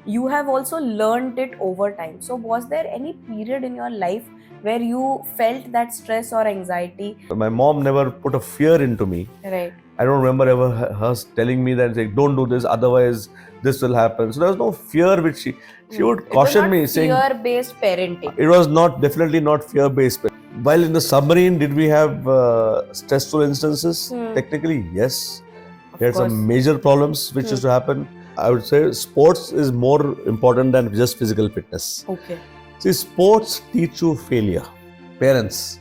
you have also learned it over time. So was there any period in your life where you felt that stress or anxiety? My mom never put a fear into me. Right. I don't remember ever her telling me that, like, don't do this, otherwise this will happen. So there was no fear which she would It was caution not me, saying fear-based parenting. it was definitely not fear based. While in the submarine, did we have stressful instances? Technically, yes. We had some major problems which used to happen. I would say sports is more important than just physical fitness. Okay. See, sports teach you failure. Parents,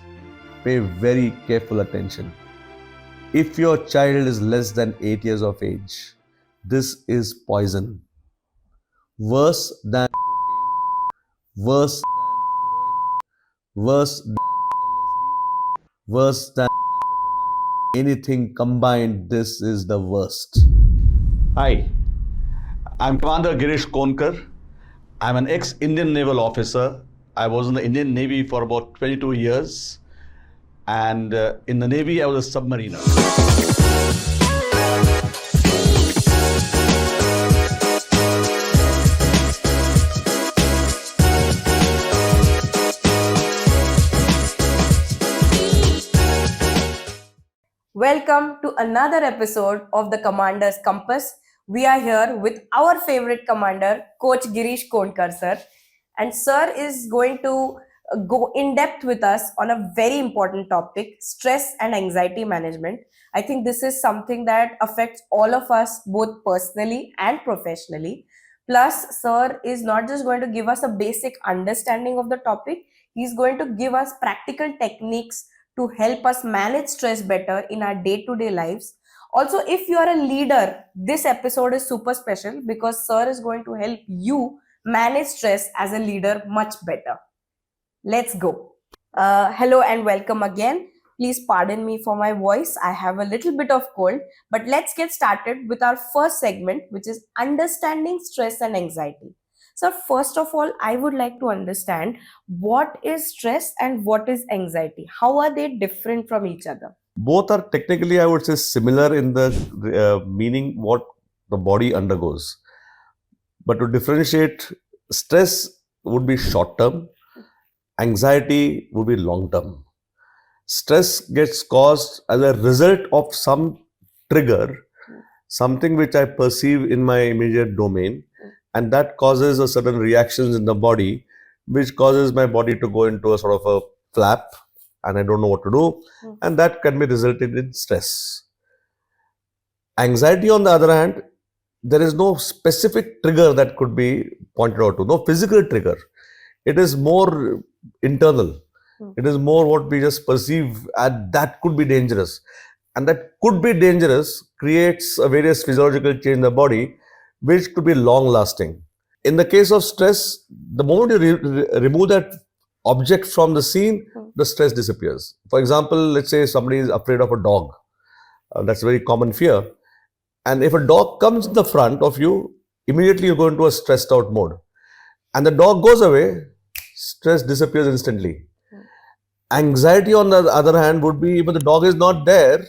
pay very careful attention. If your child is less than 8 years of age, this is poison. Worse than worse, worse, worse than anything combined. This is the worst. Hi, I'm Commander Girish Konkar. I'm an ex-Indian naval officer. I was in the Indian Navy for about 22 years. And in the Navy, I was a submariner. Welcome to another episode of the Commander's Compass. We are here with our favorite commander, Coach Girish Konkar, sir. And sir is going to go in depth with us on a very important topic, stress and anxiety management. I think this is something that affects all of us, both personally and professionally. Plus, sir is not just going to give us a basic understanding of the topic, he's going to give us practical techniques to help us manage stress better in our day-to-day lives. Also, if you are a leader, this episode is super special because sir is going to help you manage stress as a leader much better. Let's go. Hello and welcome again. Please pardon me for my voice. I have a little bit of cold, but let's get started with our first segment, which is understanding stress and anxiety. So, first of all, I would like to understand what is stress and what is anxiety. How are they different from each other? Both are technically, I would say, similar in the meaning what the body undergoes. But to differentiate, stress would be short term, anxiety would be long term. Stress gets caused as a result of some trigger, something which I perceive in my immediate domain, and that causes a certain reactions in the body, which causes my body to go into a sort of a flap, and I don't know what to do, and that can be resulted in stress. Anxiety, on the other hand, there is no specific trigger that could be pointed out to, no physical trigger. It is more internal. It is more what we just perceive, and that could be dangerous. And that could be dangerous creates a various physiological change in the body, which could be long lasting. In the case of stress, the moment you remove that object from the scene, the stress disappears. For example, let's say somebody is afraid of a dog. That's a very common fear. And if a dog comes in the front of you, immediately you go into a stressed out mode. And the dog goes away, stress disappears instantly. Anxiety, on the other hand, would be even the dog is not there,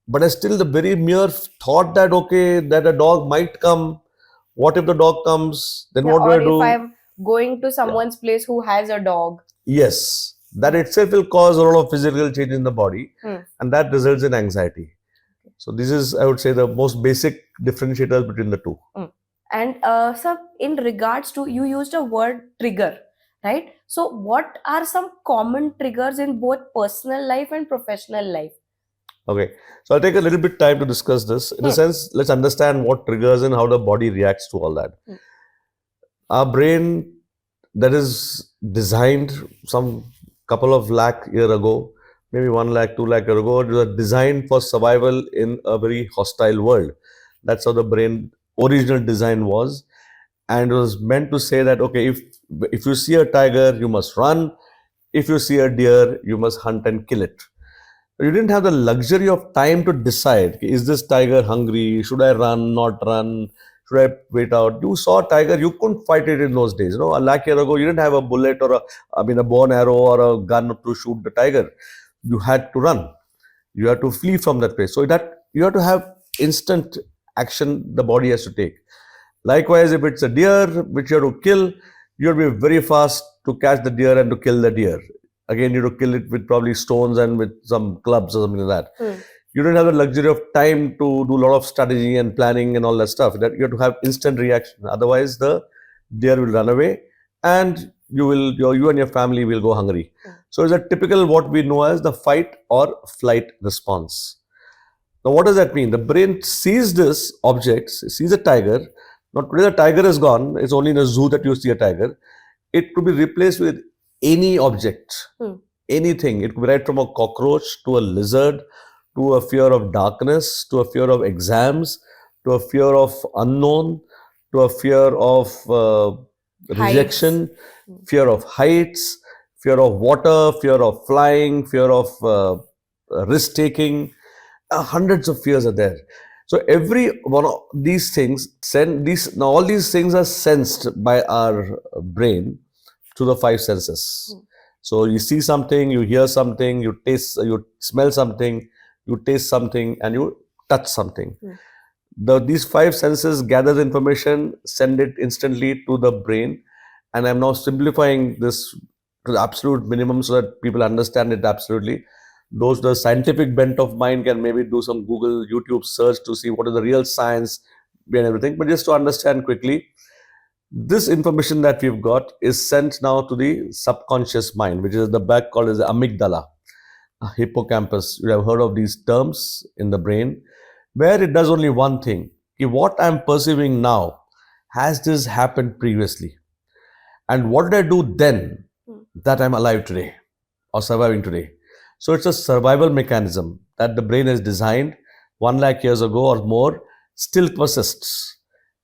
but still the very mere thought that, okay, that a dog might come. What if the dog comes? Then what do I do? Or if I'm going to someone's place who has a dog. Yes, that itself will cause a lot of physical change in the body, and that results in anxiety. So this is, I would say, the most basic differentiators between the two. And sir, in regards to, you used a word trigger, right? So what are some common triggers in both personal life and professional life? Okay, so I'll take a little bit time to discuss this. In a sense, let's understand what triggers and how the body reacts to all that. Our brain, that is designed some couple of lakh year ago, maybe 1 lakh, 2 lakh year ago, it was designed for survival in a very hostile world. That's how the brain original design was, and it was meant to say that, okay, if you see a tiger, you must run. If you see a deer, you must hunt and kill it. You didn't have the luxury of time to decide, is this tiger hungry? Should I run, not run? Should I wait out? You saw a tiger, you couldn't fight it in those days. You know, a lakh year ago, you didn't have a bullet or a bow and arrow or a gun to shoot the tiger. You had to run. You had to flee from that place. So that you have to have instant action the body has to take. Likewise, if it's a deer which you have to kill, you have to be very fast to catch the deer and to kill the deer. Again, you have to kill it with probably stones and with some clubs or something like that. You don't have the luxury of time to do a lot of strategy and planning and all that stuff. That you have to have instant reaction. Otherwise, the deer will run away, and you and your family will go hungry. So it's a typical what we know as the fight or flight response. Now, what does that mean? The brain sees this object, sees a tiger. Now, today the tiger is gone. It's only in a zoo that you see a tiger. It could be replaced with any object, anything. It could be right from a cockroach to a lizard, to a fear of darkness, to a fear of exams, to a fear of unknown, to a fear of rejection, fear of heights, fear of water, fear of flying, fear of risk taking. Hundreds of fears are there. So every one of these things now all these things are sensed by our brain through the five senses. So you see something, you hear something, you taste, you smell something, you taste something, and you touch something. These five senses gather the information, send it instantly to the brain, and I'm now simplifying this to the absolute minimum so that people understand it absolutely. Those the scientific bent of mind can maybe do some Google, YouTube search to see what is the real science behind everything. But just to understand quickly, this information that we've got is sent now to the subconscious mind, which is the back called as the amygdala, hippocampus. You have heard of these terms in the brain, where it does only one thing. What I'm perceiving now, has this happened previously? And what did I do then that I'm alive today or surviving today? So it's a survival mechanism that the brain has designed 1 lakh years ago or more, still persists.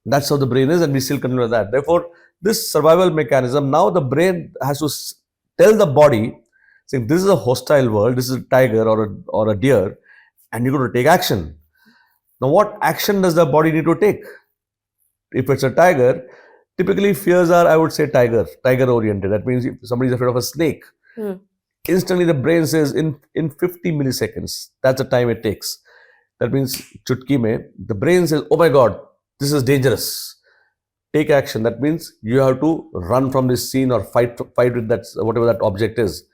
That's how the brain is, and we still continue with that. Therefore, this survival mechanism, now the brain has to tell the body, saying this is a hostile world, this is a tiger or a deer, and you're going to take action. Now, what action does the body need to take? If it's a tiger, typically fears are, I would say, tiger oriented. That means if somebody is afraid of a snake, instantly the brain says in 50 milliseconds, that's the time it takes. That means chutki mein, the brain says, oh my God, this is dangerous. Take action. That means you have to run from this scene or fight with that, whatever that object is.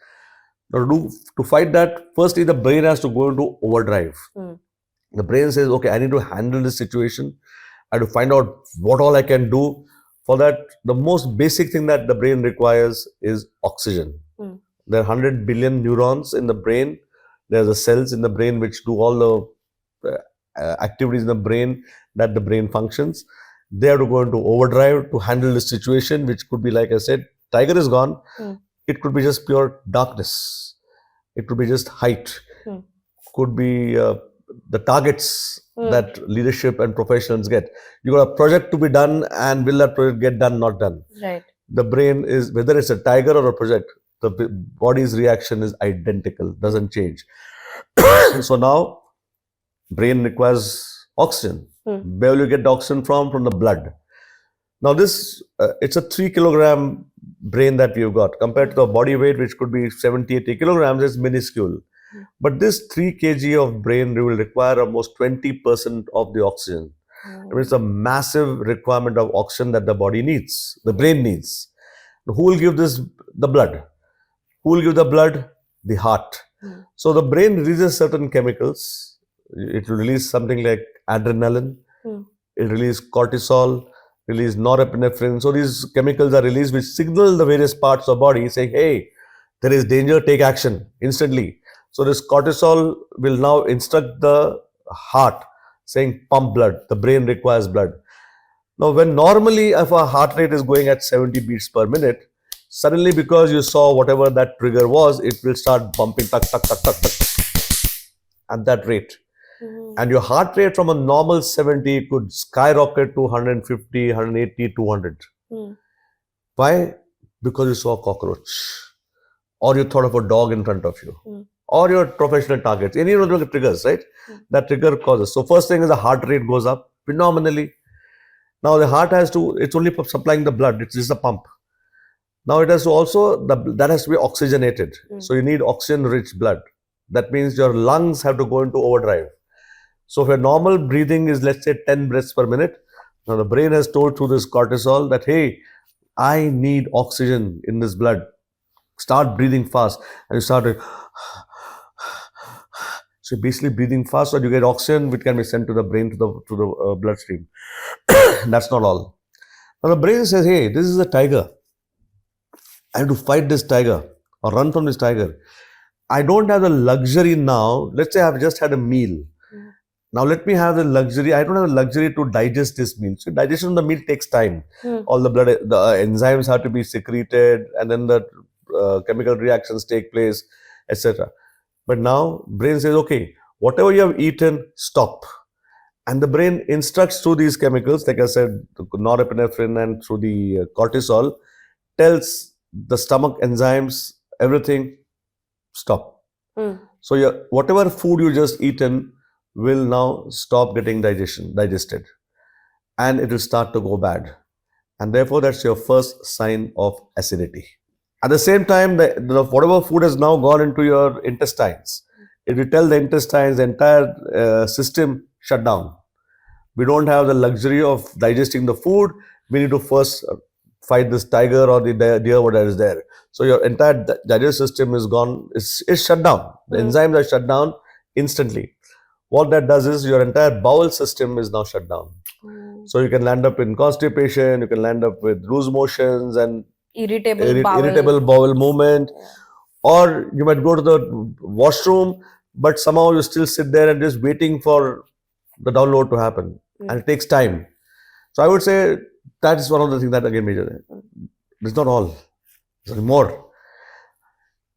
Now to fight that, firstly the brain has to go into overdrive. The brain says, okay, I need to handle this situation. I have to find out what all I can do. For that, the most basic thing that the brain requires is oxygen. There are 100 billion neurons in the brain. There are the cells in the brain which do all the activities in the brain that the brain functions. They have to go into overdrive to handle the situation, which could be, like I said, tiger is gone. It could be just pure darkness. It could be just height. Could be the targets that leadership and professionals get. You got a project to be done, and will that project get done, not done? Right. The brain is, whether it's a tiger or a project, the body's reaction is identical, doesn't change. So now, brain requires oxygen. Where will you get the oxygen from? From the blood. Now this, it's a 3 kilogram brain that we've got. Compared to the body weight, which could be 70, 80 kilograms, it's minuscule. But this 3 kg of brain will require almost 20% of the oxygen. It's a massive requirement of oxygen that the body needs, the brain needs. Who will give this? The blood. Who will give the blood? The heart. So the brain releases certain chemicals. It will release something like adrenaline. It releases cortisol, release norepinephrine. So these chemicals are released which signal the various parts of the body saying, hey, there is danger, take action instantly. So this cortisol will now instruct the heart saying pump blood. The brain requires blood. Now when normally if our heart rate is going at 70 beats per minute, suddenly because you saw whatever that trigger was, it will start bumping tuck, tuck, tuck, tuck, tuck, at that rate. And your heart rate from a normal 70 could skyrocket to 150, 180, 200. Why? Because you saw a cockroach, or you thought of a dog in front of you, or your professional targets. Any of the triggers, right? That trigger causes. So first thing is the heart rate goes up phenomenally. Now the heart has to, it's only supplying the blood, it's just a pump. Now it has to also, that has to be oxygenated. So you need oxygen-rich blood. That means your lungs have to go into overdrive. So if your normal breathing is, let's say, 10 breaths per minute, Now the brain has told through this cortisol that, hey, I need oxygen in this blood. Start breathing fast. And you start to, so basically breathing fast, so you get oxygen which can be sent to the brain, to the bloodstream. That's not all. Now the brain says, hey, this is a tiger. I have to fight this tiger or run from this tiger. I don't have the luxury now. Let's say I've just had a meal. Now let me have the luxury. I don't have the luxury to digest this meal. So digestion of the meal takes time. All the blood, the enzymes have to be secreted, and then the chemical reactions take place, etc. But now brain says, okay, whatever you have eaten, stop. And the brain instructs through these chemicals, like I said, norepinephrine and through the cortisol, tells the stomach enzymes, everything, stop. So whatever food you just eaten will now stop getting digested, and it will start to go bad. And therefore, that's your first sign of acidity. At the same time, whatever food has now gone into your intestines, it will tell the intestines, the entire system, shut down. We don't have the luxury of digesting the food. We need to first fight this tiger or the deer, whatever is there. So your entire digestive system is gone, it's shut down. The enzymes are shut down instantly. What that does is your entire bowel system is now shut down. So you can land up in constipation, you can land up with loose motions and irritable bowel movement, or you might go to the washroom, but somehow you still sit there and just waiting for the download to happen, and it takes time. So I would say that is one of the things that again major. It's not all. There's more.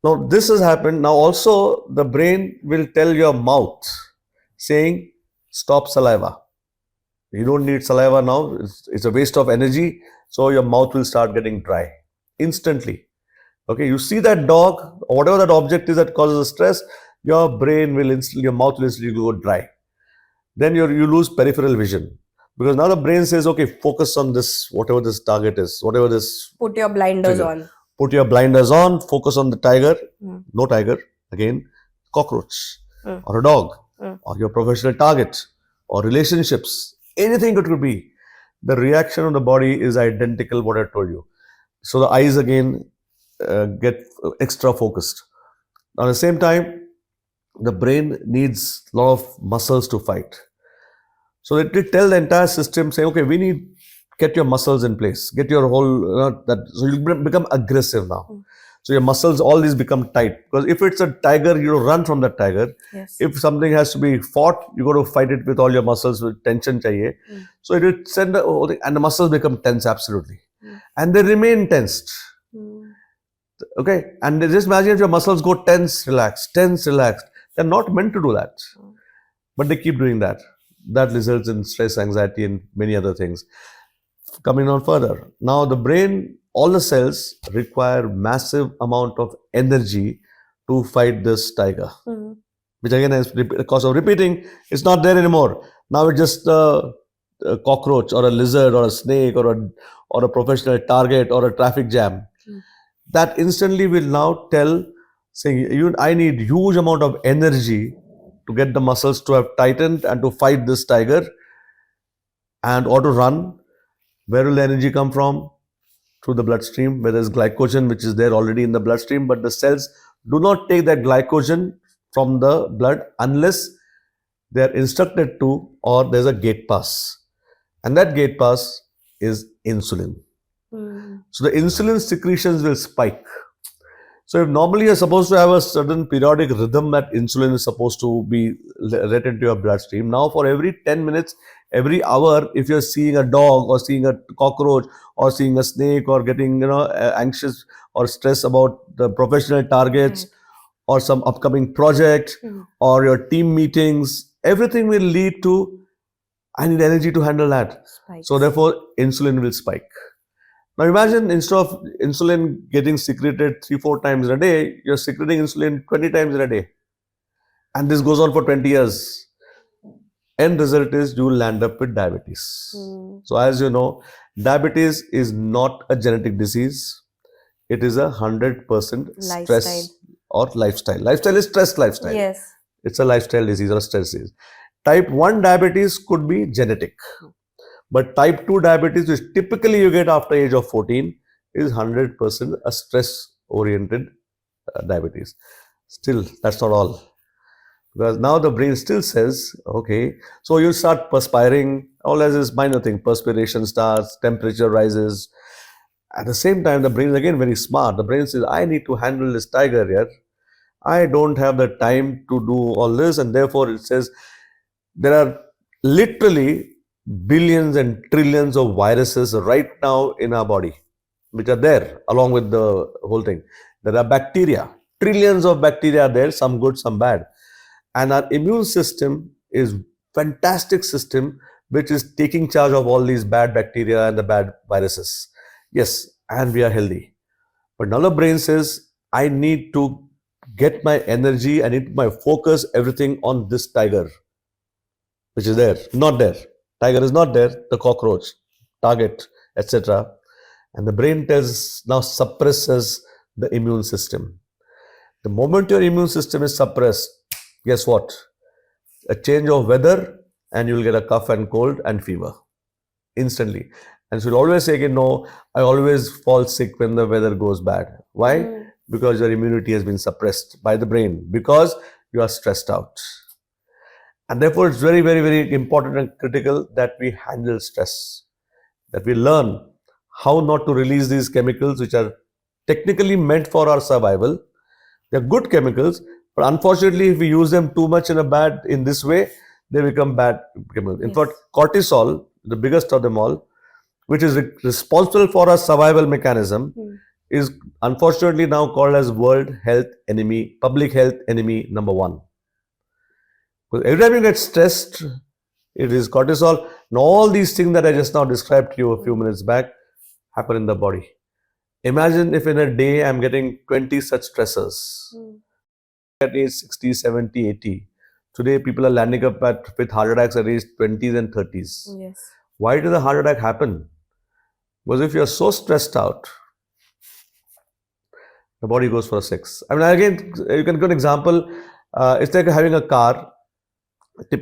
Now this has happened. Now also the brain will tell your mouth, saying, stop saliva. You don't need saliva now. It's a waste of energy. So your mouth will start getting dry instantly. Okay, you see that dog or whatever that object is that causes stress, your brain will instantly, your mouth will instantly go dry. Then you lose peripheral vision, because now the brain says, okay, focus on this, whatever this target is, whatever this. Put your blinders on. Put your blinders on, focus on the tiger. No tiger, again, cockroach or a dog or your professional target or relationships, anything it could be. The reaction of the body is identical, what I told you. So the eyes again get extra focused. At the same time, the brain needs a lot of muscles to fight. So it will tell the entire system, say, okay, we need, get your muscles in place, get your whole, so you become aggressive now. So your muscles, all these become tight. Because if it's a tiger, you run from that tiger. Yes. If something has to be fought, you got to fight it with all your muscles, with tension chahiye. So it will send the whole thing, and the muscles become tense, absolutely. And they remain tensed. Okay, and just imagine if your muscles go tense, relaxed. They're not meant to do that, but they keep doing that. That results in stress, anxiety, and many other things. Coming on further, now the brain, all the cells require massive amount of energy to fight this tiger, which again, is because of repeating, it's not there anymore. Now it's just a cockroach or a lizard or a snake or a professional target or a traffic jam. That instantly will now tell, saying, I need huge amount of energy to get the muscles to have tightened and to fight this tiger and or to run. Where will the energy come from? Through the bloodstream, where there's glycogen, which is there already in the bloodstream, but the cells do not take that glycogen from the blood unless they're instructed to, or there's a gate pass. And that gate pass is insulin. So the insulin secretions will spike. So if normally you're supposed to have a certain periodic rhythm that insulin is supposed to be let into your bloodstream, now for every 10 minutes, every hour, if you're seeing a dog or seeing a cockroach or seeing a snake or getting anxious or stressed about the professional targets or some upcoming project or your team meetings, everything will lead to, I need energy to handle that. Spikes. So therefore, insulin will spike. Now imagine instead of insulin getting secreted 3-4 times in a day, you're secreting insulin 20 times in a day. And this goes on for 20 years. End result is you will land up with diabetes. So as you know, diabetes is not a genetic disease. It is 100% stress or lifestyle. Lifestyle is stress lifestyle. Yes. It's a lifestyle disease or a stress disease. Type 1 diabetes could be genetic. But type 2 diabetes, which typically you get after age of 14, is 100% a stress-oriented diabetes. Still, that's not all. Because now the brain still says, okay, so you start perspiring, all as is minor thing, perspiration starts, temperature rises. At the same time, the brain is again very smart. The brain says, I need to handle this tiger here. I don't have the time to do all this, and therefore it says there are literally billions and trillions of viruses right now in our body, which are there along with the whole thing. There are bacteria, trillions of bacteria are there, some good, some bad. And our immune system is fantastic system which is taking charge of all these bad bacteria and the bad viruses. Yes, and we are healthy. But now the brain says, I need to get my energy, I need my focus, everything on this tiger, which is there, not there. Tiger is not there, the cockroach, target, etc. And the brain tells, now suppresses the immune system. The moment your immune system is suppressed, guess what? A change of weather and you'll get a cough and cold and fever instantly. And so you'll always say again, no, I always fall sick when the weather goes bad. Why? Because your immunity has been suppressed by the brain, because you are stressed out. And therefore, it's very, very, very important and critical that we handle stress, that we learn how not to release these chemicals which are technically meant for our survival. They're good chemicals, but unfortunately, if we use them too much in this way, they become bad chemicals. In fact, cortisol, the biggest of them all, which is responsible for our survival mechanism, is unfortunately now called as world health enemy, public health enemy number 1. Because every time you get stressed, it is cortisol, and all these things that I just now described to you a few minutes back happen in the body. Imagine if in a day I'm getting 20 such stressors. At age 60, 70, 80. Today people are landing up with heart attacks at age 20s and 30s. Yes. Why does the heart attack happen? Because if you're so stressed out, the body goes for a 6. I mean, again, you can give an example. It's like having a car.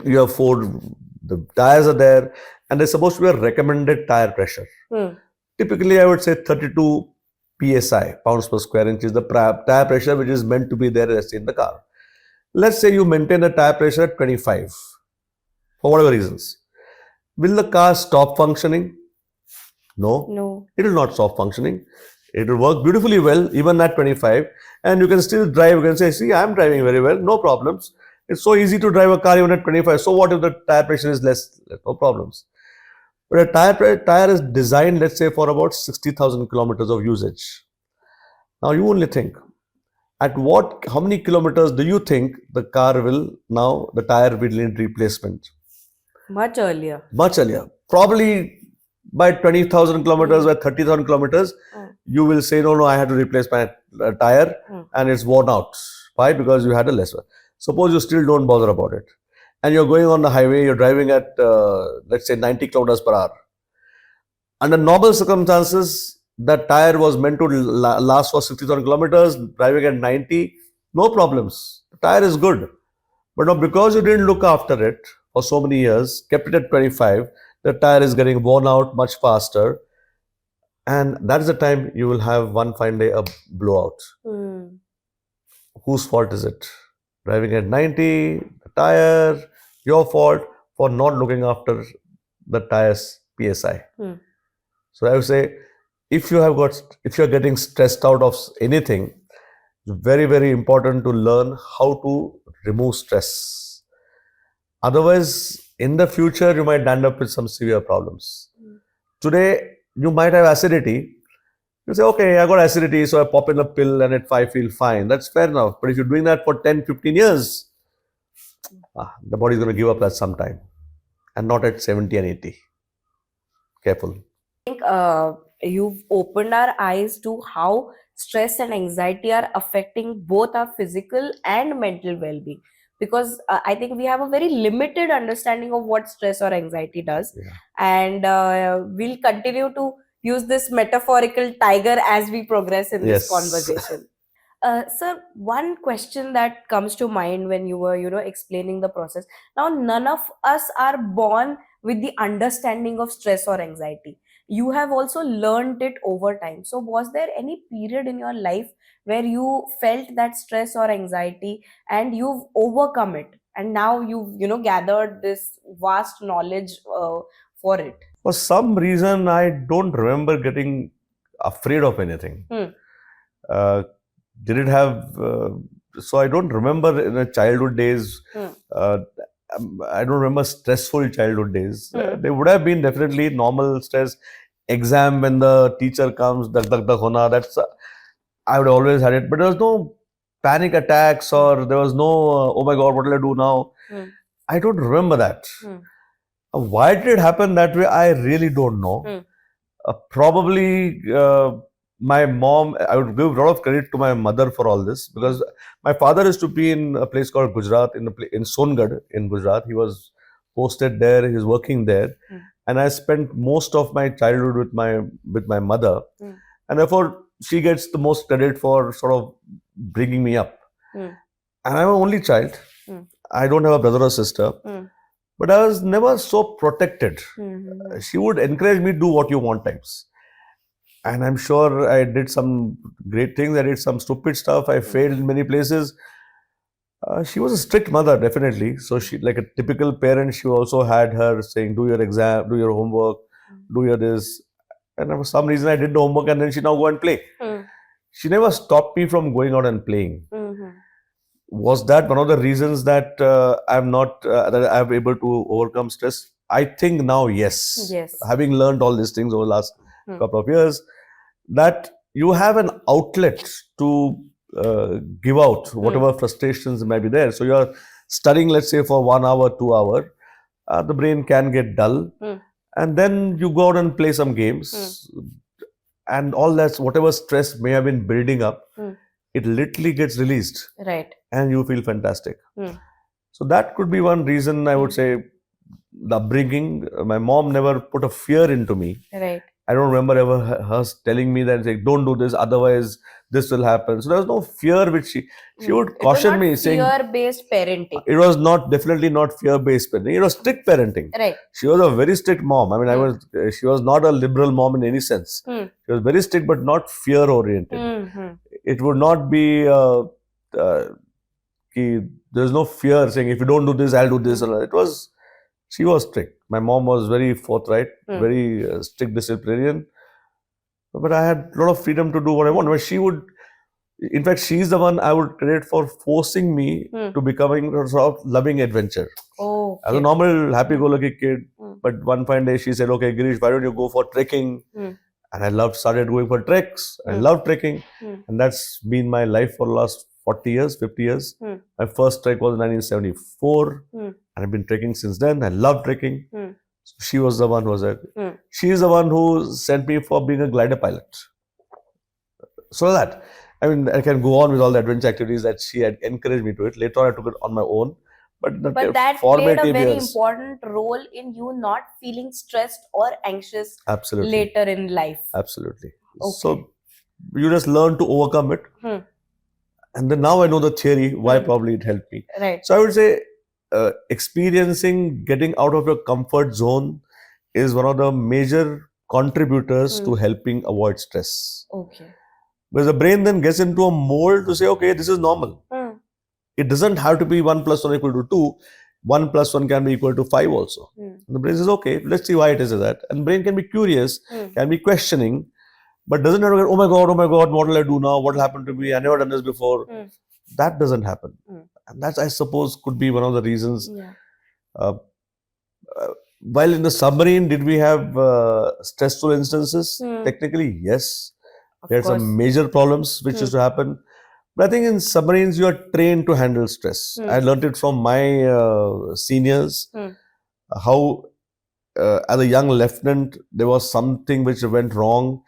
You have 4, the tires are there, and there's supposed to be a recommended tire pressure. Typically, I would say 32 psi, pounds per square inch, is the tire pressure which is meant to be there, let's say, in the car. Let's say you maintain the tire pressure at 25 for whatever reasons. Will the car stop functioning? No. It will not stop functioning. It will work beautifully well even at 25, and you can still drive. You can say, see, I'm driving very well, no problems. It's so easy to drive a car even at 25. So what if the tire pressure is less? No problems. But a tire is designed, let's say, for about 60,000 kilometers of usage. Now you only think, how many kilometers do you think the tire will need replacement? Much earlier. Probably by 20,000 kilometers, by 30,000 kilometers, you will say, no, I had to replace my tire and it's worn out. Why? Because you had a less one. Suppose you still don't bother about it, and you're going on the highway, you're driving at, let's say, 90 kilometers per hour. Under normal circumstances, that tire was meant to last for 60,000 kilometers, driving at 90, no problems. The tire is good. But now, because you didn't look after it for so many years, kept it at 25, the tire is getting worn out much faster. And that is the time you will have one fine day a blowout. Whose fault is it? Driving at 90, the tire, your fault for not looking after the tire's PSI. So I would say, if you're getting stressed out of anything, it's very, very important to learn how to remove stress. Otherwise, in the future, you might end up with some severe problems. Today, you might have acidity. You say, okay, I got acidity, so I pop in a pill and I feel fine. That's fair enough. But if you're doing that for 10, 15 years, the body is going to give up at some time, and not at 70 and 80. Careful. I think you've opened our eyes to how stress and anxiety are affecting both our physical and mental well-being. Because I think we have a very limited understanding of what stress or anxiety does. And we'll continue to use this metaphorical tiger as we progress in this conversation. Sir, one question that comes to mind when you were, explaining the process. Now, none of us are born with the understanding of stress or anxiety. You have also learned it over time. So was there any period in your life where you felt that stress or anxiety and you've overcome it, and now you've gathered this vast knowledge for it? For some reason, I don't remember getting afraid of anything. Hmm. Uh, did it have? So I don't remember in the childhood days. Hmm. Uh, I don't remember stressful childhood days. Hmm. They would have been definitely normal stress. Exam when the teacher comes, dak hona. That's I would always had it, but there was no panic attacks or there was no oh my god, what will I do now? Hmm. I don't remember that. Hmm. Why did it happen that way? I really don't know. Hmm. Probably my mom, I would give a lot of credit to my mother for all this because my father used to be in a place called Gujarat, in Songad in Gujarat. He was posted there, he was working there. Hmm. And I spent most of my childhood with my mother. Hmm. And therefore, she gets the most credit for sort of bringing me up. Hmm. And I'm an only child. Hmm. I don't have a brother or sister. Hmm. But I was never so protected. Hmm. She would encourage me to do what you want types. And I'm sure I did some great things. I did some stupid stuff. I failed in many places. She was a strict mother, definitely. So she, like a typical parent, she also had her saying, do your exam, do your homework, do your this. And for some reason, I did the homework and then she now go and play. Hmm. She never stopped me from going out and playing. Hmm. Was that one of the reasons that I'm not that I'm able to overcome stress? I think now, yes. Yes. Having learned all these things over the last Hmm. couple of years, that you have an outlet to give out whatever frustrations might be there. So you're studying, let's say, for 1 hour, 2 hour, the brain can get dull, and then you go out and play some games, and all that whatever stress may have been building up, it literally gets released. Right. And you feel fantastic. Hmm. So that could be one reason I would say the upbringing. My mom never put a fear into me. Right. I don't remember ever her telling me that saying, don't do this, otherwise this will happen. So there was no fear which she would caution me saying fear-based parenting. it was not definitely not fear-based parenting. It was strict parenting. Right. She was a very strict mom. I mean, she was not a liberal mom in any sense. She was very strict but not fear-oriented. It would not be there's no fear saying if you don't do this, I'll do this. She was strict. My mom was very forthright, very strict disciplinarian. But I had a lot of freedom to do what I want. But she would, in fact, she's the one I would credit for forcing me to becoming a sort of loving adventure. Oh, As a normal happy-go-lucky kid, but one fine day she said, "Okay, Girish, why don't you go for trekking?" And I started going for treks. I love trekking, and that's been my life for the last 40 years, 50 years. My first trek was in 1974, and I've been trekking since then. I love trekking. So she was the one who was it. She is the one who sent me for being a glider pilot. So that, I mean, I can go on with all the adventure activities that she had encouraged me to it. Later on, I took it on my own. But that played a formative very years, important role in you not feeling stressed or anxious absolutely, later in life. absolutely. Okay. So you just learn to overcome it. And then now I know the theory, why probably it helped me. Right. So I would say experiencing getting out of your comfort zone is one of the major contributors to helping avoid stress. Okay. Because the brain then gets into a mold to say, okay, this is normal. It doesn't have to be 1 + 1 equal to 2. 1 + 1 can be equal to 5 also. And the brain says, okay, let's see why it is that. And brain can be curious, can be questioning, but doesn't have to go, oh my God, what will I do now? What will happen to me? I never done this before. That doesn't happen. And that, I suppose, could be one of the reasons. While in the submarine, did we have stressful instances? Technically, yes. There are some major problems which used to happen. But I think in submarines, you are trained to handle stress. I learned it from my seniors, how as a young lieutenant, there was something which went wrong.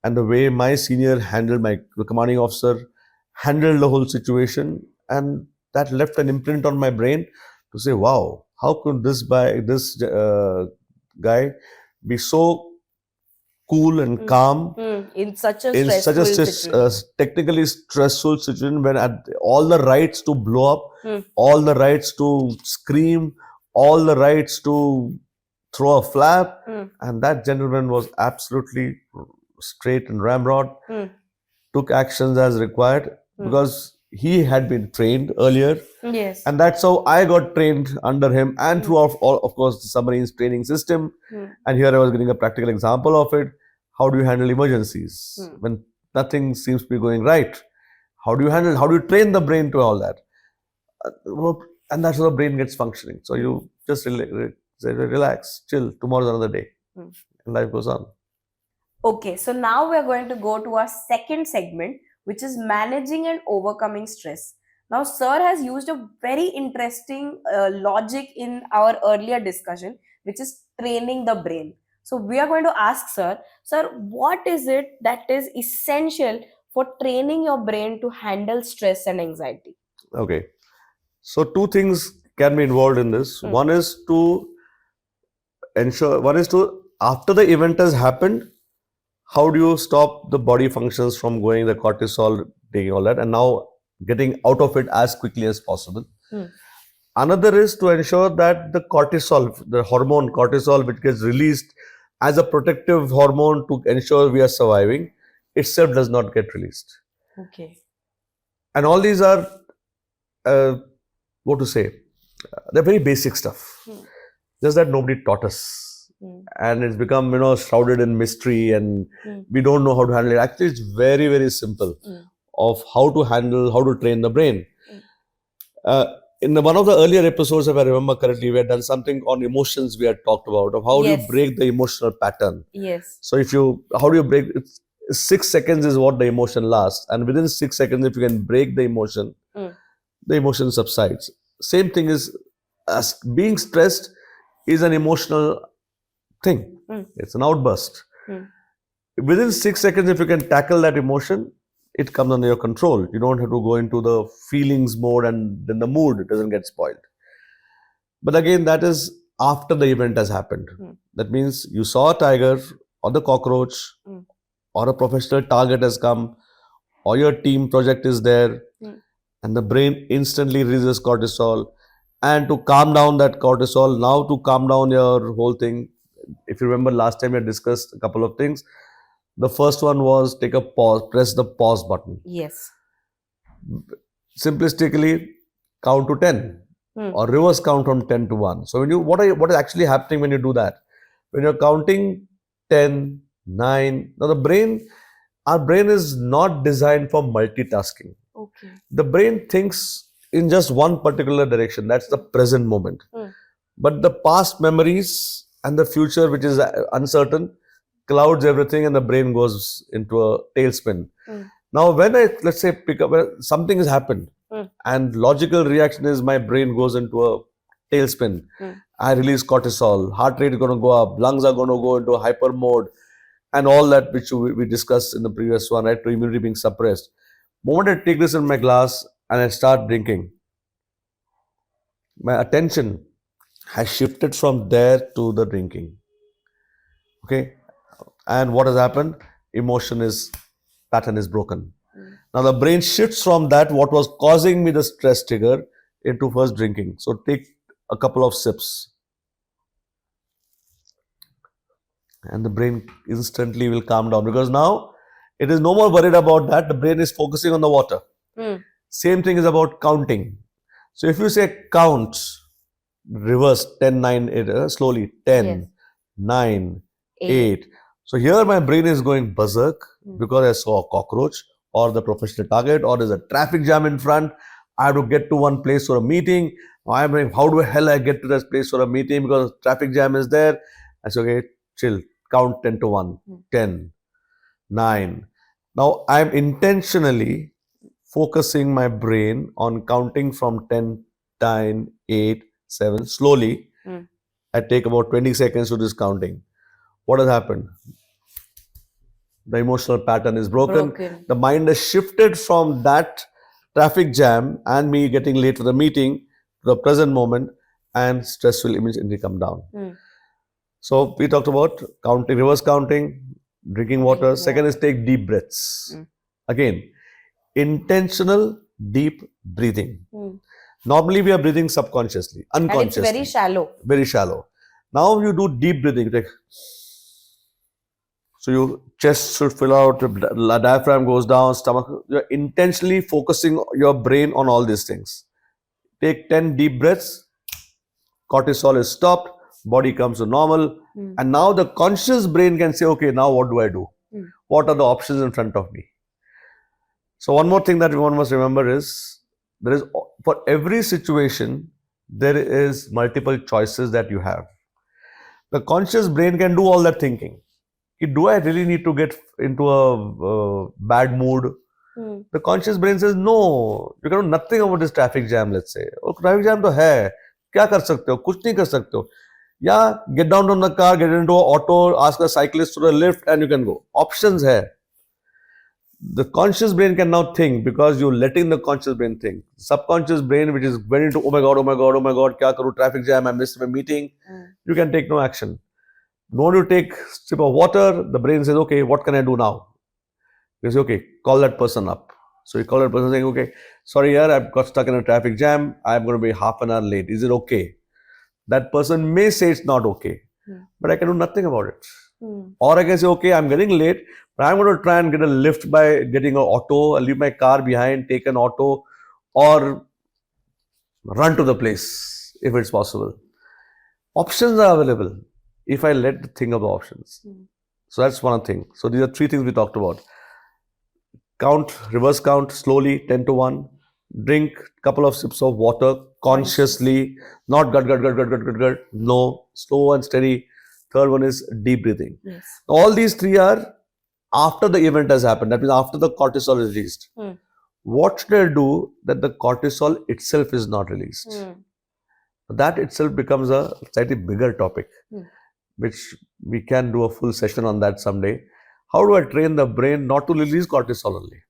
And the way my senior handled, the commanding officer handled the whole situation. And that left an imprint on my brain to say, wow, how could this guy be so cool and calm in such a situation. Technically stressful situation, when at all the rights to blow up, all the rights to scream, all the rights to throw a flap, Mm. and that gentleman was absolutely straight and ramrod, Mm. took actions as required Mm. because he had been trained earlier. Yes. And that's how I got trained under him and throughout all, of course, the submarine's training system. Mm. And here I was getting a practical example of it. How do you handle emergencies Mm. when nothing seems to be going right? How do you train the brain to all that? Well, and that's how the brain gets functioning. So you just relax, chill. Tomorrow's another day, Mm. and life goes on. Okay, so now we're going to go to our second segment, which is managing and overcoming stress. Now, Sir has used a very interesting logic in our earlier discussion, which is training the brain. So, we are going to ask Sir, what is it that is essential for training your brain to handle stress and anxiety? Okay. So two things can be involved in this. Mm. One is to, after the event has happened, how do you stop the body functions from going, the cortisol, taking all that, and now getting out of it as quickly as possible. Mm. Another is to ensure that the cortisol, the hormone cortisol, which gets released as a protective hormone to ensure we are surviving, itself does not get released. Okay. And all these are, what to say, they're very basic stuff. Mm. Just that nobody taught us. Mm. And it's become, shrouded in mystery, and Mm. we don't know how to handle it. Actually, it's very, very simple Mm. of how to train the brain. Mm. In one of the earlier episodes, if I remember correctly, we had done something on emotions. We had talked about of how do Yes. you break the emotional pattern. Yes. So how do you break? 6 seconds is what the emotion lasts, and within 6 seconds, if you can break the emotion, Mm. the emotion subsides. Same thing is, as being stressed is an emotional thing. Mm. It's an outburst. Mm. Within 6 seconds, if you can tackle that emotion, it comes under your control. You don't have to go into the feelings mode, and then the mood doesn't get spoiled. But again, that is after the event has happened. Mm. That means you saw a tiger or the cockroach, Mm. or a professional target has come, or your team project is there, Mm. and the brain instantly releases cortisol. And to calm down that cortisol, now to calm down your whole thing, if you remember last time we had discussed a couple of things. The first one was take a pause, press the pause button. Yes. Simplistically, count to 10 Mm. or reverse count from 10 to 1. So what is actually happening when you do that? When you're counting 10, 9, now our brain is not designed for multitasking. Okay. The brain thinks in just one particular direction. That's the present moment. Mm. But the past memories and the future, which is uncertain, clouds everything, and the brain goes into a tailspin. Mm. Now, when let's say pick up something has happened, Mm. and logical reaction is my brain goes into a tailspin. Mm. I release cortisol, heart rate is going to go up, lungs are going to go into hyper mode, and all that which we discussed in the previous one, right? To immunity being suppressed. Moment I take this in my glass and I start drinking, my attention has shifted from there to the drinking. Okay, and what has happened? Pattern is broken. Mm. Now the brain shifts from that, what was causing me the stress trigger, into first drinking. So take a couple of sips, and the brain instantly will calm down, because now it is no more worried about that. The brain is focusing on the water. Mm. Same thing is about counting. So if you say count, reverse 10, 9, 8, slowly 10, Yes. 9, 8. 8. So here my brain is going berserk Mm. because I saw a cockroach or the professional target, or there's a traffic jam in front. I have to get to one place for a meeting. I'm like, how do hell I get to this place for a meeting because traffic jam is there? I say, okay, chill, count 10 to 1, Mm. 10, 9. Now I'm intentionally focusing my brain on counting from 10, 9, 8, 7, slowly. Mm. I take about 20 seconds to this counting. What has happened? The emotional pattern is broken. Broken. The mind has shifted from that traffic jam and me getting late for the meeting to the present moment, and stress will immediately come down. Mm. So we talked about counting, reverse counting, drinking water. Drinking Second is water. take deep breaths. Mm. Again, intentional deep breathing. Mm. Normally we are breathing subconsciously, And it's unconsciously. very shallow. Very shallow. Now you do deep breathing. Like, so your chest should fill out, the diaphragm goes down, stomach. You're intentionally focusing your brain on all these things. Take 10 deep breaths, cortisol is stopped, body comes to normal, and now the conscious brain can say, okay, now what do I do? What are the options in front of me? So one more thing that one must remember is there is, for every situation, there is multiple choices that you have. The conscious brain can do all that thinking. Do I really need to get into a bad mood? The conscious brain says, no, you can do nothing about this traffic jam, let's say. Oh, traffic jam to hai. क्या कर सकते हो? कुछ नहीं कर सकते हो. Yeah, get down from the car, get into an auto, ask a cyclist for a lift, and you can go. Options hai. The conscious brain can now think because you're letting the conscious brain think. Subconscious brain, which is very into, oh my god, kya karu, traffic jam, I missed my meeting. You can take no action. No, you take a sip of water, the brain says, okay, what can I do now? You say, okay, call that person up. So you call that person saying, okay, sorry, yaar, I've got stuck in a traffic jam. I'm going to be half an hour late. Is it okay? That person may say it's not okay, but I can do nothing about it. Or I can say, okay, I'm getting late, but I'm going to try and get a lift by getting an auto, I'll leave my car behind, take an auto, or run to the place if it's possible. Options are available if I let the think of the options. So that's one thing. So these are three things we talked about. Count, reverse count slowly, 10 to 1. Drink a couple of sips of water consciously, not gut. No, slow and steady. Third one is deep breathing. Yes. All these three are after the event has happened. That means after the cortisol is released. What should I do that the cortisol itself is not released? That itself becomes a slightly bigger topic, which we can do a full session on that someday. How do I train the brain not to release cortisol only?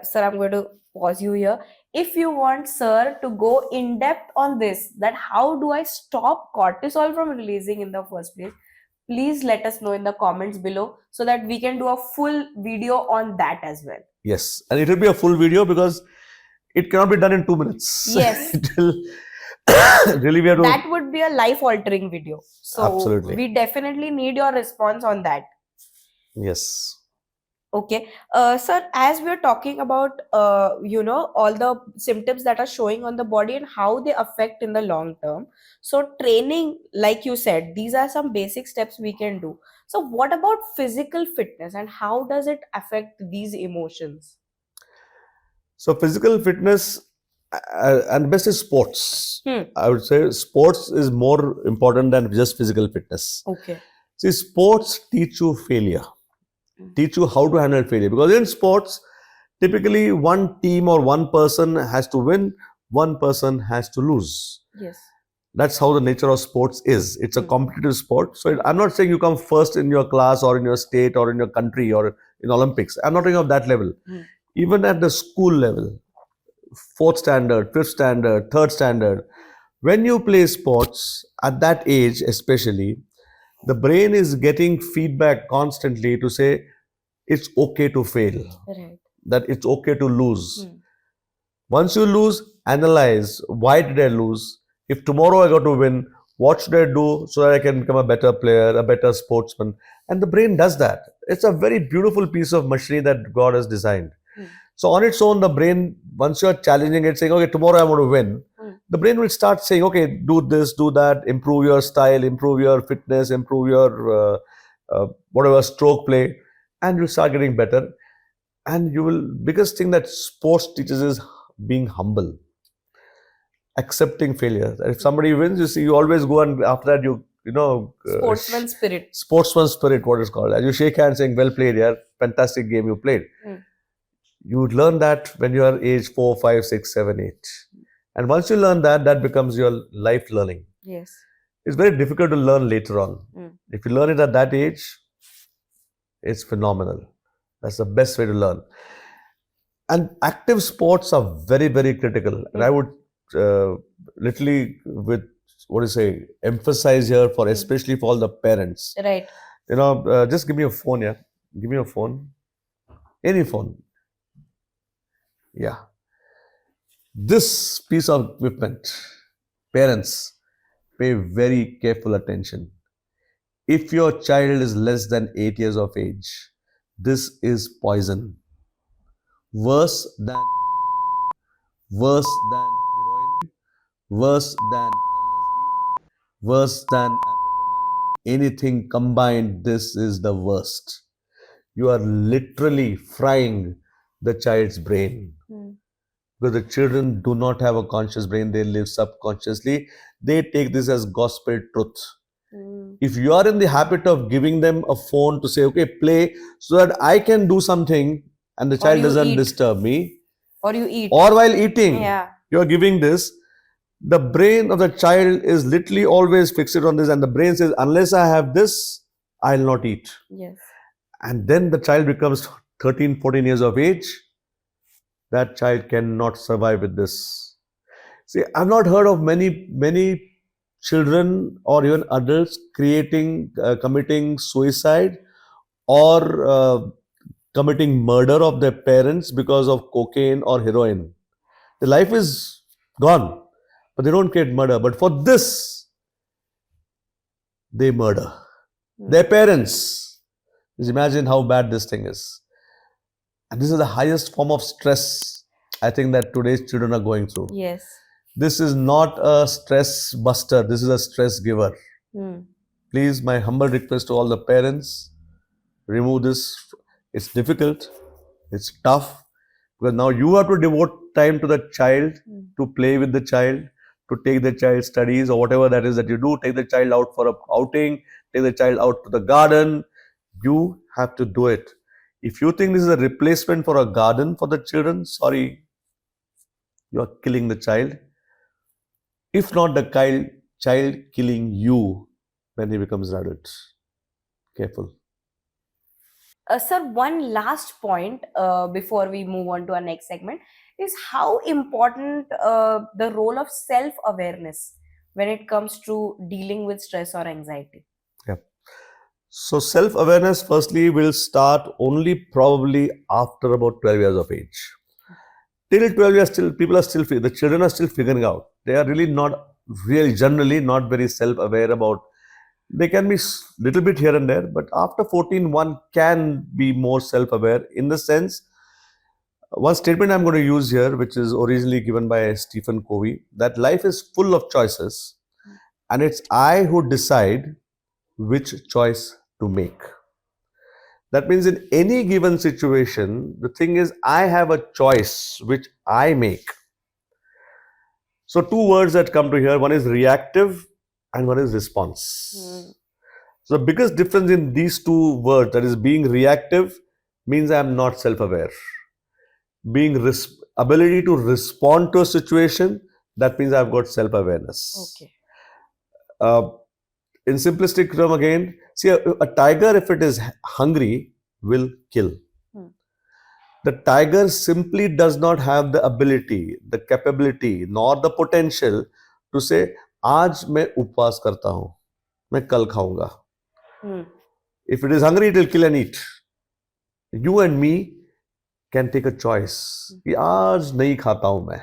Sir, I'm going to pause you here. If you want sir to go in depth on this, that how do I stop cortisol from releasing in the first place, please let us know in the comments below so that we can do a full video on that as well. Yes, and it will be a full video because it cannot be done in 2 minutes. Yes. It will really, we have to. That would be a life altering video. So Absolutely. we definitely need your response on that. Yes. Okay, sir, as we're talking about, all the symptoms that are showing on the body and how they affect in the long term. So training, like you said, these are some basic steps we can do. So what about physical fitness and how does it affect these emotions? So physical fitness and best is sports. Hmm. I would say sports is more important than just physical fitness. Okay. See, sports teach you failure, teach you how to handle failure. Because in sports, typically one team or one person has to win, one person has to lose. Yes. That's how the nature of sports is. It's a competitive sport. So I'm not saying you come first in your class or in your state or in your country or in Olympics. I'm not talking of that level. Even at the school level, 4th standard, 5th standard, 3rd standard, when you play sports at that age especially, the brain is getting feedback constantly to say it's okay to fail, Right. that it's okay to lose. Once you lose, analyze, why did I lose? If tomorrow I got to win, what should I do so that I can become a better player, a better sportsman? And the brain does that. It's a very beautiful piece of machinery that God has designed. So on its own, the brain, once you're challenging it, saying, okay, tomorrow I want to win, the brain will start saying, okay, do this, do that, improve your style, improve your fitness, improve your whatever stroke play, and you start getting better. And you will, biggest thing that sports teaches is being humble, accepting failure. And if somebody wins, you see, you always go and after that, Sportsman spirit. Sportsman spirit, what is called. As you shake hands saying, well played, yeah, fantastic game you played. You learn that when you are age 4, 5, 6, 7, 8. And once you learn that, that becomes your life learning. Yes. It's very difficult to learn later on. If you learn it at that age, it's phenomenal. That's the best way to learn. And active sports are very, very critical. And I would literally, with what do you say, emphasize here for especially for all the parents. Right. Just give me a phone, yeah. Give me a phone. Any phone. Yeah. This piece of equipment, parents, pay very careful attention. If your child is less than 8 years of age, this is poison. Worse than heroin, worse than LSD, worse than anything combined. This is the worst. You are literally frying the child's brain. Because the children do not have a conscious brain, they live subconsciously. They take this as gospel truth. If you are in the habit of giving them a phone to say, okay, play so that I can do something and the child you doesn't eat. disturb me, Or you eat. or while eating, Yeah. you are giving this, the brain of the child is literally always fixated on this, and the brain says, unless I have this, I'll not eat. Yes. And then the child becomes 13, 14 years of age. That child cannot survive with this. See, I've not heard of many children or even adults committing suicide or committing murder of their parents because of cocaine or heroin. The life is gone, but they don't commit murder. But for this, they murder their parents. Just imagine how bad this thing is. And this is the highest form of stress I think that today's children are going through. Yes. This is not a stress buster. This is a stress giver. Please, my humble request to all the parents, remove this. It's difficult. It's tough. Because now you have to devote time to the child, to play with the child, to take the child studies or whatever that is that you do. Take the child out for a outing. Take the child out to the garden. You have to do it. If you think this is a replacement for a garden for the children, sorry, you are killing the child. If not the child killing you when he becomes an adult. Careful. Sir, one last point before we move on to our next segment is how important the role of self-awareness when it comes to dealing with stress or anxiety. Yeah. So self-awareness firstly will start only probably after about 12 years of age. Till 12 years, the children are still figuring out. They are generally not very self-aware about. They can be little bit here and there, but after 14, one can be more self-aware in the sense. One statement I'm going to use here, which is originally given by Stephen Covey, that life is full of choices, and it's I who decide which choice to make. That means in any given situation, the thing is I have a choice which I make. So two words that come to here, one is reactive and one is response. So the biggest difference in these two words, that is being reactive, means I am not self-aware. Being ability to respond to a situation, that means I've got self-awareness. Okay. In simplistic term again, see a tiger, if it is hungry, will kill. The tiger simply does not have the ability, the capability, nor the potential to say, आज मैं उपवास करता हूँ, मैं कल खाऊंगा. If it is hungry, it will kill and eat. You and me can take a choice. कि आज नहीं खाता हूँ मैं,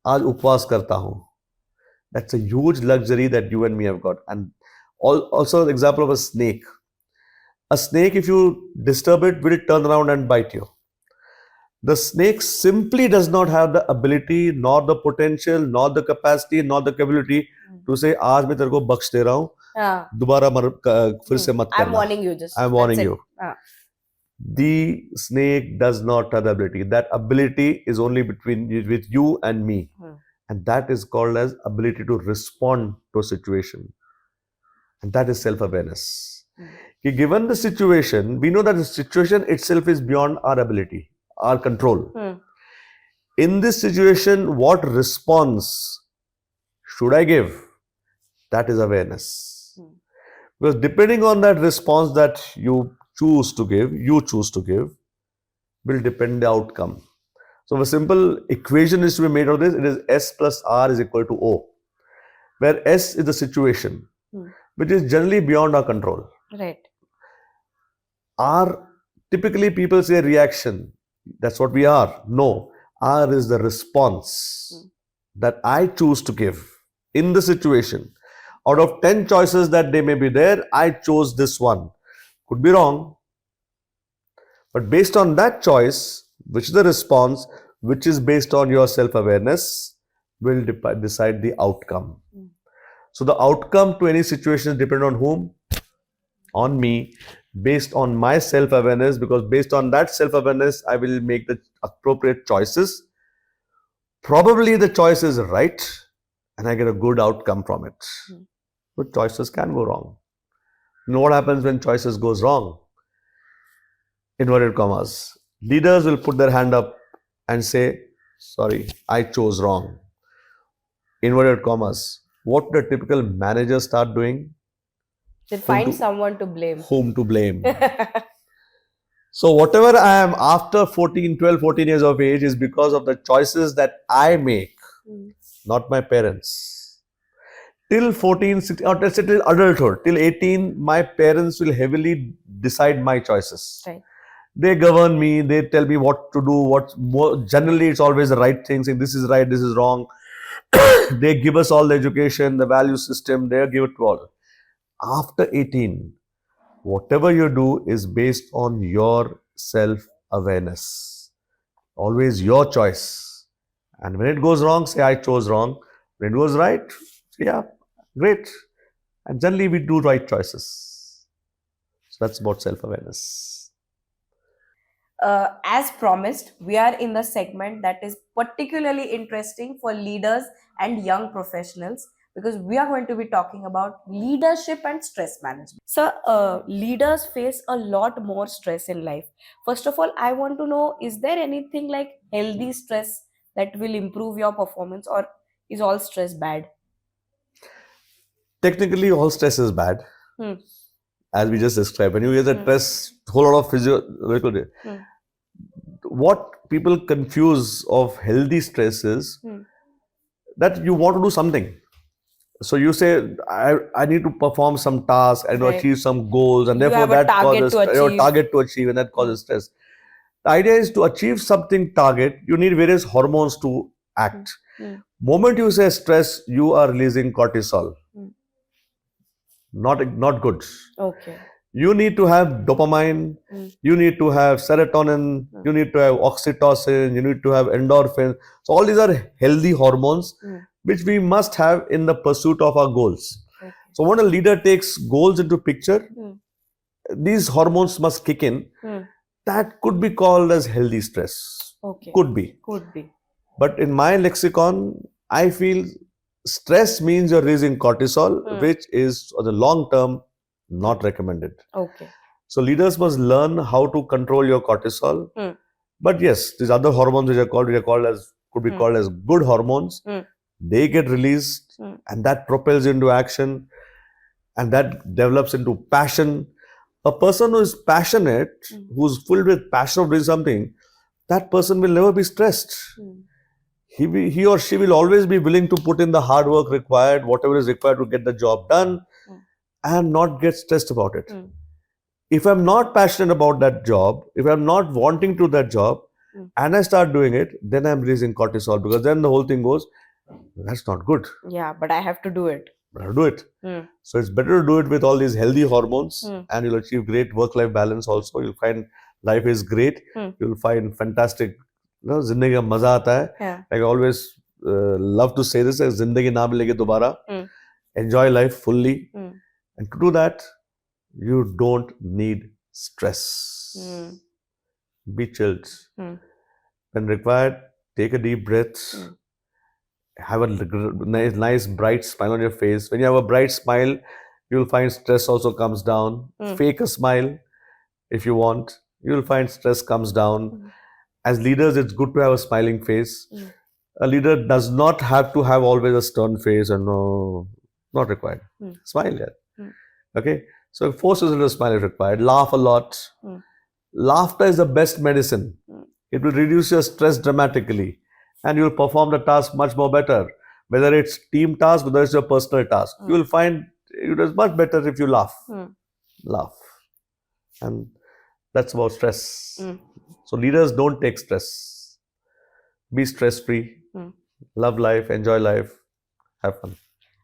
आज उपवास करता हूँ. That's a huge luxury that you and me have got. And also the example of a snake. A snake, if you disturb it, will turn around and bite you. The snake simply does not have the ability, nor the potential, nor the capacity, nor the capability to say, आज मैं तेरे को बख्श दे रहा हूँ, दोबारा फिर से मत करना. I'm warning you just. I'm warning you. The snake does not have the ability. That ability is only with you and me. And that is called as ability to respond to a situation. And that is self-awareness. Given the situation, we know that the situation itself is beyond our ability, our control. In this situation, what response should I give? That is awareness. Because depending on that response that you choose to give, will depend the outcome. So a simple equation is to be made of this. It is S plus R is equal to O, where S is the situation, which is generally beyond our control. Right. R, typically people say reaction. That's what we are. No, R is the response that I choose to give in the situation. Out of 10 choices that they may be there, I chose this one. Could be wrong. But based on that choice, which is the response, which is based on your self-awareness, will decide the outcome. So the outcome to any situation is dependent on whom? On me, based on my self-awareness, because based on that self-awareness, I will make the appropriate choices. Probably the choice is right and I get a good outcome from it. But choices can go wrong. You know what happens when choices goes wrong? Inverted commas. Leaders will put their hand up and say, sorry, I chose wrong. Inverted commas. What the typical manager start doing? They find someone to blame. Whom to blame. So whatever I am after 12, 14 years of age is because of the choices that I make, not my parents. Till 14, 16, or let's say till adulthood, till 18, my parents will heavily decide my choices. Right. They govern me, they tell me what to do, what's more, generally it's always the right thing, saying this is right, this is wrong. They give us all the education, the value system, they give it to all. After 18, whatever you do is based on your self-awareness. Always your choice. And when it goes wrong, say I chose wrong. When it goes right, say yeah, great. And generally we do right choices. So that's about self-awareness. As promised, we are in the segment that is particularly interesting for leaders and young professionals, because we are going to be talking about leadership and stress management. So, leaders face a lot more stress in life. First of all, I want to know, is there anything like healthy stress that will improve your performance, or is all stress bad? Technically, all stress is bad. As we just described, when you get the stress, whole lot of physical. What people confuse of healthy stress is that you want to do something. So you say, I need to perform some task, I need to Right. achieve some goals, and You therefore have a that target causes to achieve. target to achieve, and that causes stress. The idea is to achieve something target, you need various hormones to act. Moment you say stress, you are releasing cortisol. Not good. Okay. You need to have dopamine, you need to have serotonin, you need to have oxytocin, you need to have endorphin. So all these are healthy hormones which we must have in the pursuit of our goals. Okay. So when a leader takes goals into picture, these hormones must kick in. That could be called as healthy stress. Okay. Could be. Could be. But in my lexicon, I feel stress means you're raising cortisol, which is on the long term not recommended. Okay. So leaders must learn how to control your cortisol. But yes, these other hormones which could be called as good hormones. They get released, and that propels into action, and that develops into passion. A person who is passionate, who's filled with passion of doing something, that person will never be stressed. He or she will always be willing to put in the hard work required, whatever is required to get the job done, and not get stressed about it. If I'm not passionate about that job, if I'm not wanting to do that job, and I start doing it, then I'm releasing cortisol, because then the whole thing goes, that's not good. Yeah, but I have to do it. But I do it. So it's better to do it with all these healthy hormones, and you'll achieve great work-life balance also. You'll find life is great. You'll find fantastic. Zindagi ka maza aata hai. Yeah. Like I always love to say this, zindagi na milegi dobara. Enjoy life fully. And to do that, you don't need stress. Be chilled. When required, take a deep breath. Have a nice bright smile on your face. When you have a bright smile, you'll find stress also comes down. Fake a smile if you want. You'll find stress comes down. As leaders, it's good to have a smiling face. A leader does not have to have always a stern face, and no, not required. Smile, yeah. Okay, so force yourself to smile if required. Laugh a lot. Laughter is the best medicine. It will reduce your stress dramatically, and you will perform the task much more better. Whether it's team task, whether it's your personal task, you will find it is much better if you laugh. Laugh, and that's about stress. So leaders don't take stress. Be stress-free. Love life, enjoy life, have fun.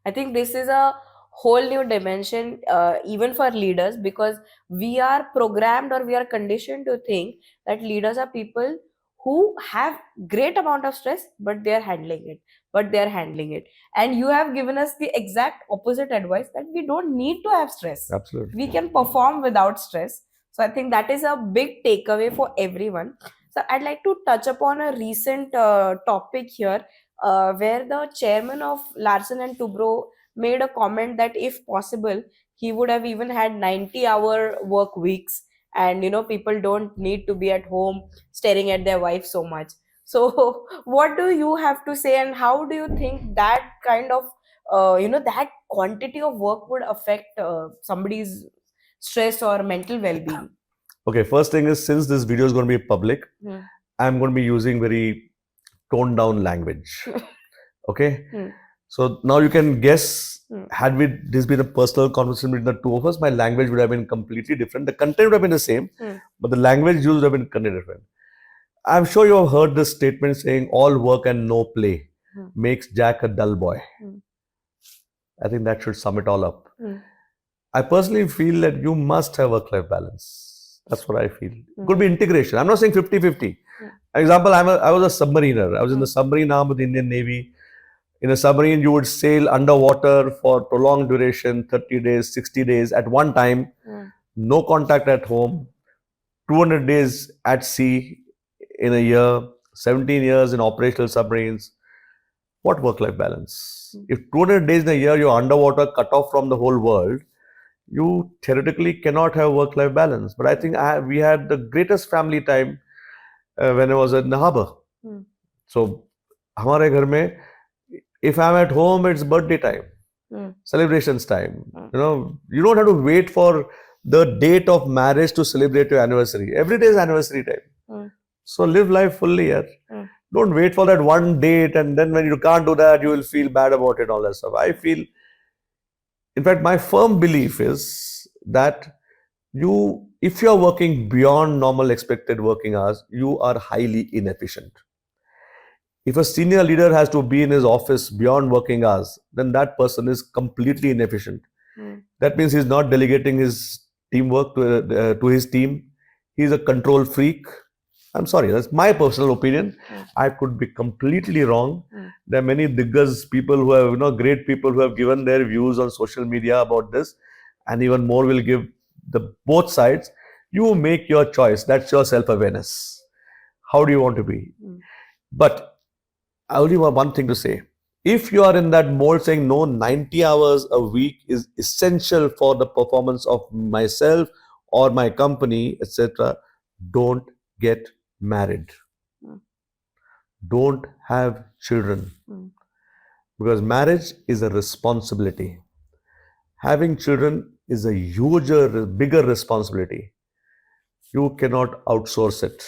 I think this is a whole new dimension, even for leaders, because we are programmed or we are conditioned to think that leaders are people who have great amount of stress, but they are handling it, and you have given us the exact opposite advice, that we don't need to have stress, Absolutely. we can perform without stress. So I think that is a big takeaway for everyone. So I'd like to touch upon a recent topic here, where the chairman of Larsen and Toubro made a comment that if possible, he would have even had 90-hour work weeks, and people don't need to be at home staring at their wife so much. So what do you have to say, and how do you think that kind of that quantity of work would affect somebody's stress or mental well-being? Okay, first thing is, since this video is going to be public, Hmm. I'm going to be using very toned down language. Okay? Hmm. So now you can guess, Hmm. had this been a personal conversation between the two of us, my language would have been completely different. The content would have been the same, but the language used would have been completely different. I'm sure you have heard this statement saying, all work and no play makes Jack a dull boy. I think that should sum it all up. I personally feel that you must have work-life balance. That's what I feel. Could be integration. I'm not saying 50-50. Example, I was a submariner. I was in the submarine arm of the Indian Navy. In a submarine, you would sail underwater for prolonged duration, 30 days, 60 days at one time, no contact at home, 200 days at sea in a year, 17 years in operational submarines. What work-life balance? If 200 days in a year you're underwater, cut off from the whole world, you theoretically cannot have work-life balance. But I think we had the greatest family time when I was in the harbor. So, हमारे घर में, if I'm at home, it's birthday time, celebrations time. You don't have to wait for the date of marriage to celebrate your anniversary. Every day is anniversary time. So live life fully, yaar. Don't wait for that one date, and then when you can't do that, you will feel bad about it, all that stuff. I feel, in fact, my firm belief is that if you are working beyond normal expected working hours, you are highly inefficient. If a senior leader has to be in his office beyond working hours, then that person is completely inefficient. That means he's not delegating his teamwork to his team. He's a control freak. I'm sorry, that's my personal opinion. I could be completely wrong. There are many diggas people who have, great people who have given their views on social media about this, and even more will give the both sides. You make your choice. That's your self-awareness. How do you want to be? But I only have one thing to say. If you are in that mold saying no, 90 hours a week is essential for the performance of myself or my company, etc., don't get married. Don't have children. Because marriage is a responsibility. Having children is a bigger responsibility. You cannot outsource it.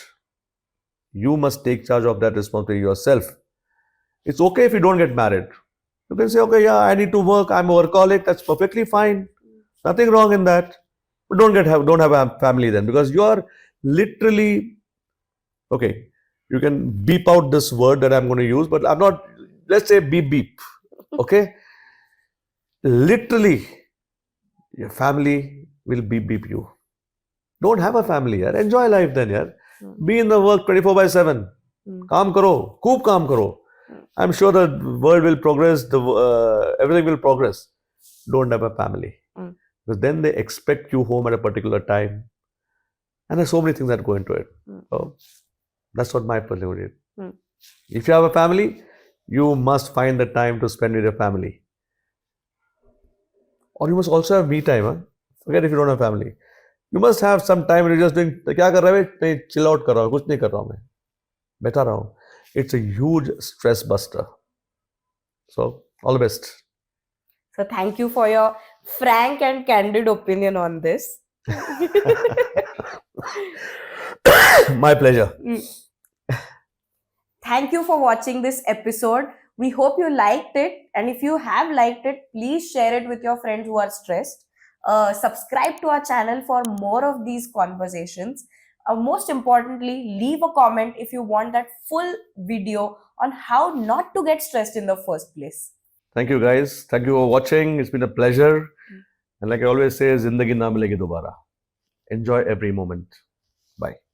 You must take charge of that responsibility yourself. It's okay if you don't get married. You can say, okay, yeah, I need to work. I'm a workaholic. That's perfectly fine. Nothing wrong in that. But don't have a family then, because you are literally, okay, you can beep out this word that I'm going to use, but I'm not, let's say beep beep. Okay? Literally, your family will beep beep you. Don't have a family, yaar. Enjoy life then, yaar. Be in the work 24/7. Kaam karo, खूब kaam karo. I'm sure the world will progress, everything will progress. Don't have a family. Because then they expect you home at a particular time. And there's so many things that go into it. So that's what my personal is. If you have a family, you must find the time to spend with your family. Or you must also have me time. Huh? Forget if you don't have family. You must have some time when you're just doing, क्या कर रहा है? मैं chill out कर रहा हूँ, कुछ नहीं कर रहा हूँ मैं. बैठा रहा हूँ. It's a huge stress buster. So, all the best. So thank you for your frank and candid opinion on this. My pleasure. Thank you for watching this episode. We hope you liked it. And if you have liked it, please share it with your friends who are stressed. Subscribe to our channel for more of these conversations. Most importantly, leave a comment if you want that full video on how not to get stressed in the first place. Thank you, guys. Thank you for watching. It's been a pleasure. And like I always say, Zindagi na milegi dobara. Enjoy every moment. Bye.